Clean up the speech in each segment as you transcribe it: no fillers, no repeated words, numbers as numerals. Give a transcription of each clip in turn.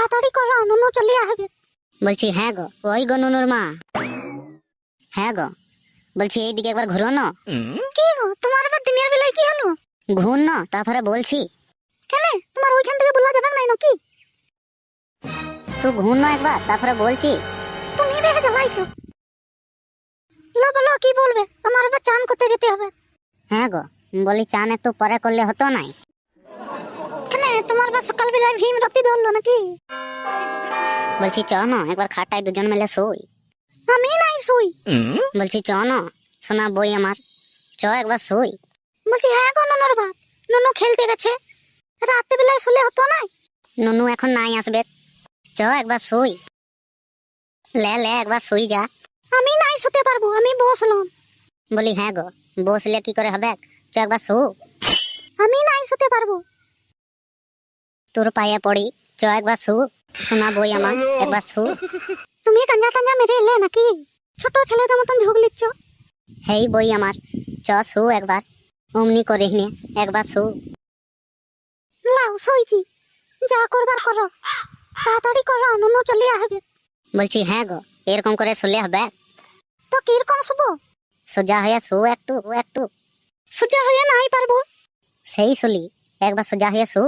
তাড়াতাড়ি করো, নুনু চলে আসবে। বলছি হ্যাঁ গো, ওই গো নুনুর মা। হ্যাঁ গো, বলছি এইদিকে একবার ঘুরো না। কি গো, তোমার আবার দিনের বেলায় কি হলো? ঘুর না, তারপরে বলছি। কেন, তোমার ওইখান থেকে বলা যাবে না নাকি? তুই ঘুর না একবার, তারপরে বলছি। তুমি বেগে জ্বালাইছো। লো বলো, কি বলবে? আমার আবার চান করতে যেতে হবে। হ্যাঁ গো, বলি চান একটু পরে করলে হতো নাই? কেন, তোমার আবার সকাল বেলায় ভীম রাতি ধরলো নাকি? বলছি চ না, একবার খাটায় দুজন মিলে শুই। আমি নাই শুই। বলছি চ না, শোনা বই আমার, চ একবার শুই। বলছি হ্যাঁ গো নুনুর বাপ, নুনু খেলতে গেছে, রাতে বেলায় শুলে হতো না? নুনু এখন নাই আসবে, চ একবার শুই। লে লে একবার শুই যা। আমি নাই শুতে পারবো, আমি বসলাম। বলি হ্যাঁ গো, বসলে কি করে হবে, চ একবার শু। আমি নাই শুতে পারবো। তোর পায়ে পড়ি, চ একবার শু। শোনা বই আমার, একবার শু। তুমি কাঞ্জা টাঞ্জা মেরে এলে নাকি? ছোট ছেলেদের মতন ঝুঁক লিচ্ছ। হেই বই আমার, চ শু একবার, অমনি করিস নে, একবার শু। লাও শুইছি, যা করবার করো, তাড়াতাড়ি করো, নুনু চলে আসবে। বলছি হ্যাঁ গো, এরকম করে শুলে হবে? তো কিরকম শুবো? সোজা হয়ে শু, একটু একটু। সোজা হয়ে নাই পারবো। সেই শুলি, একবার সোজা হয়ে শু।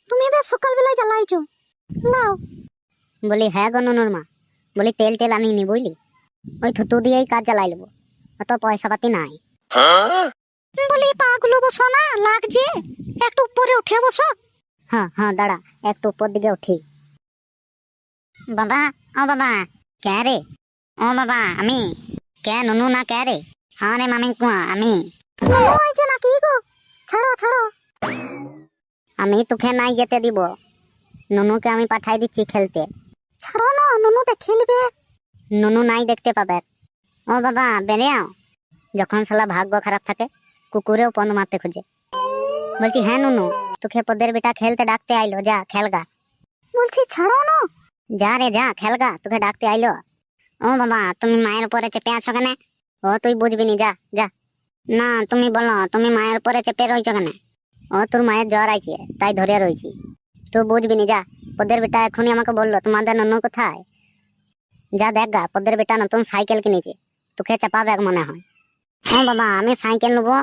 তুমি বেশ সকাল বেলায় জ্বালাইছো। লাও। বলি হ্যাঁ গো নুনুর মা, বলি তেল টেল আনিনি বুঝলি, ওই থুতু দিয়েই কাজ জ্বালাই নেবো, অত পয়সা পাতি নাই। বলি পাগুলো বসো না, লাগছে, একটু উপরে উঠে বসো। হ্যাঁ হ্যাঁ দাঁড়া, একটু উপর দিকে উঠি। বাবা, ও বাবা, কে রে? ও বাবা, আমি। কে নুনু না কে রে? হ্যাঁ রে মামি কুয়া, আমি। নুনু আইছে নাকি গো? ছাড়ো ছাড়ো। আমি তোকে নাই যেতে দিব, নুনুকে আমি পাঠাই দিচ্ছি খেলতে। ছাড়ো না, নুনু খেলবে। নুনু নাই দেখতে পাবে। ও বাবা বেরিয়াও, যখন শালা ভাগ্য খারাপ থাকে কুকুরেও পন মারতে খুঁজে। বলছি হ্যাঁ নুনু, তোকে পদের বেটা খেলতে ডাকতে আইলো, যা খেলগা। বলছি ছাড়ো না। যা রে যা খেলগা, তোকে ডাকতে আইলো। ও বাবা, তুমি মায়ের উপরে চেপে আছো কেন? ও তুই বুঝবি নি, যা যা। না তুমি বলো, তুমি মায়ের উপরে চেপে রয়েছো কেন? ও তোর মায়ের জ্বর আইছে, তাই ধরে রয়েছি। তুই বুঝবি নি, যা। পদের বেটা এখনই আমাকে বললো তোমাদের নুনু কোথায়। যা দেখ গা, পদের বেটা নতুন সাইকেল কিনেছে, তোকে চাপাবে মনে হয়। ও বাবা, আমি সাইকেল নেবো।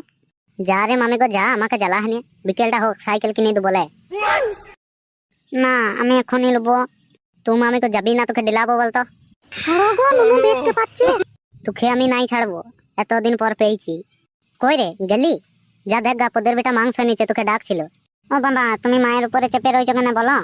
যা রে মামি গো যা, আমাকে জ্বালা হানি, বিকেলটা হোক সাইকেল কিনে দেবো বলে। না আমি এখনই নেবো। তুমি আমি তো যাবি না, তোকে ডিলাবো বলতো। ছাড়ো গো, নুনু দেখতে পাচ্ছে। তোকে আমি নাই ছাড়বো, এতদিন পর পেয়েছি। কই রে গেলি? যা দেখ গা, পদের বেটা মাংস নিচে তোকে ডাকছিল। ও বাবা, তুমি মায়ের উপরে চেপে রয়েছো কেন বলো?